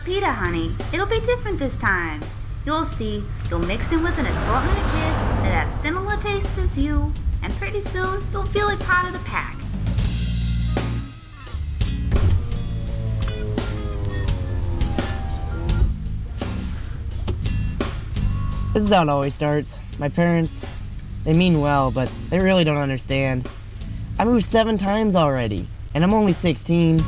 Peter, honey, it'll be different this time. You'll see, you'll mix in with an assortment of kids that have similar tastes as you, and pretty soon you'll feel like part of the pack. This is how it always starts. My parents, they mean well, but they really don't understand. I moved 7 times already, and I'm only 16.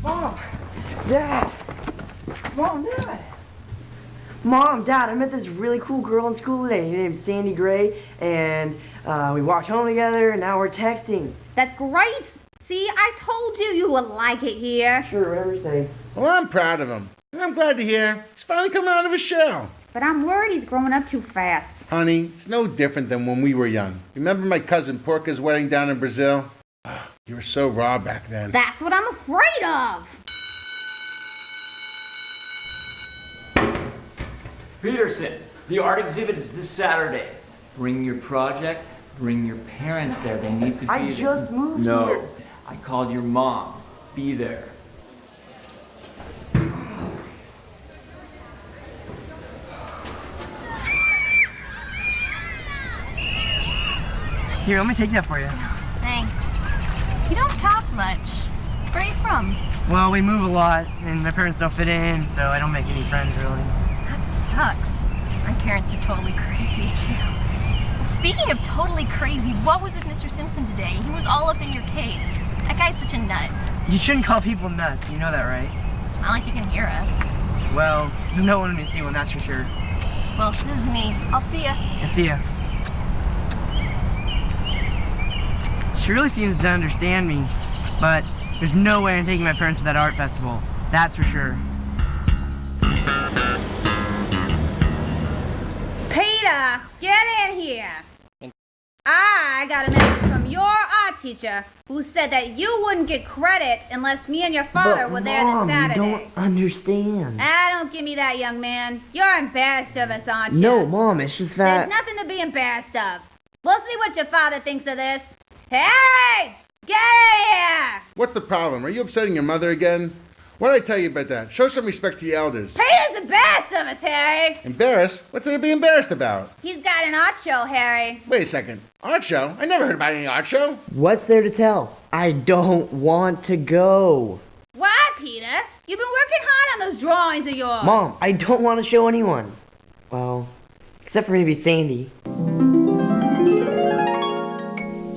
Mom! Dad! Mom, Dad! Mom, Dad, I met this really cool girl in school today. Her name's Sandy Gray, and we walked home together, and now we're texting. That's great! See, I told you you would like it here. Sure, whatever you say. Well, I'm proud of him. And I'm glad to hear he's finally coming out of his shell. But I'm worried he's growing up too fast. Honey, it's no different than when we were young. Remember my cousin Porca's wedding down in Brazil? Oh, you were so raw back then. That's what I'm afraid of! Peterson, the art exhibit is this Saturday. Bring your project, bring your parents there. They need to be there. I just moved No, here. I called your mom. Be there. Here, let me take that for you. Thanks. You don't talk much. Where are you from? Well, we move a lot, and my parents don't fit in, so I don't make any friends, really. That sucks. My parents are totally crazy, too. Speaking of totally crazy, what was with Mr. Simpson today? He was all up in your case. That guy's such a nut. You shouldn't call people nuts, you know that, right? It's not like you can hear us. Well, no one will see one, that's for sure. Well, this is me. I'll see ya. I see ya. She really seems to understand me, but there's no way I'm taking my parents to that art festival. That's for sure. Peter, get in here. I got a message from your art teacher who said that you wouldn't get credit unless me and your father were there this Saturday. Mom, you don't understand. Don't give me that, young man. You're embarrassed of us, aren't you? No, Mom, it's just that... There's nothing to be embarrassed of. We'll see what your father thinks of this. Hey! Get here! What's the problem? Are you upsetting your mother again? What did I tell you about that? Show some respect to your elders. Peter's the best of us, Harry. Embarrassed? What's there to be embarrassed about? He's got an art show, Harry. Wait a second. Art show? I never heard about any art show. What's there to tell? I don't want to go. Why, Peter? You've been working hard on those drawings of yours. Mom, I don't want to show anyone. Well, except for maybe Sandy.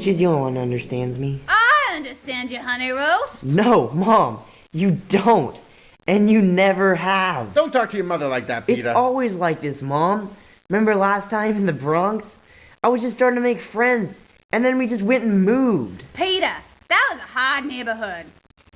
She's the only one who understands me. I understand you, honey roast. No, Mom, you don't. And you never have. Don't talk to your mother like that, Peter. It's always like this, Mom. Remember last time in the Bronx? I was just starting to make friends, and then we just went and moved. Peter, that was a hard neighborhood.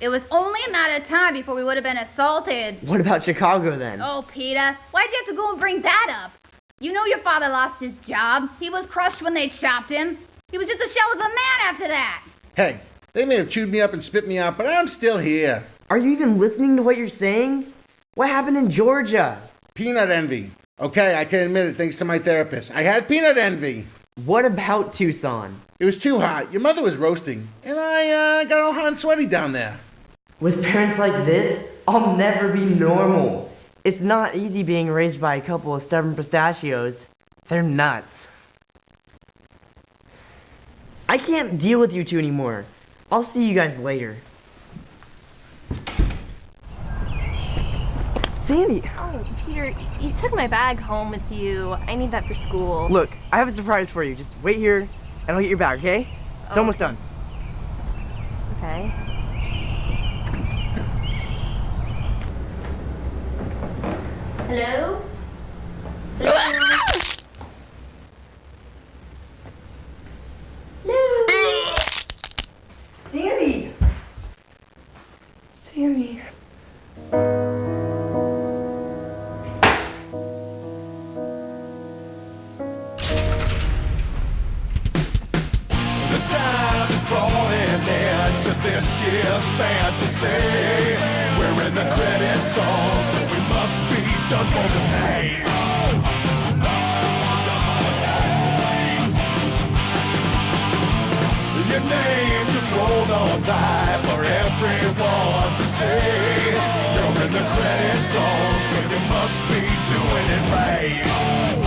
It was only a matter of time before we would have been assaulted. What about Chicago then? Oh, Peter, why'd you have to go and bring that up? You know your father lost his job. He was crushed when they chopped him. He was just a shell of a man after that. Hey, they may have chewed me up and spit me out, but I'm still here. Are you even listening to what you're saying? What happened in Georgia? Peanut envy. Okay, I can admit it thanks to my therapist. I had peanut envy. What about Tucson? It was too hot. Your mother was roasting, and I got all hot and sweaty down there. With parents like this, I'll never be normal. It's not easy being raised by a couple of stubborn pistachios. They're nuts. I can't deal with you two anymore. I'll see you guys later. Sandy! Oh, Peter, you took my bag home with you. I need that for school. Look, I have a surprise for you. Just wait here, and I'll get your bag, okay? It's almost done. Okay. Hello? Hello? Hello? Sandy! Sandy. This year's fantasy. We're in the credits song, so we must be done for the days. live for everyone to see. You're in the credit zone, so you must be doing it right.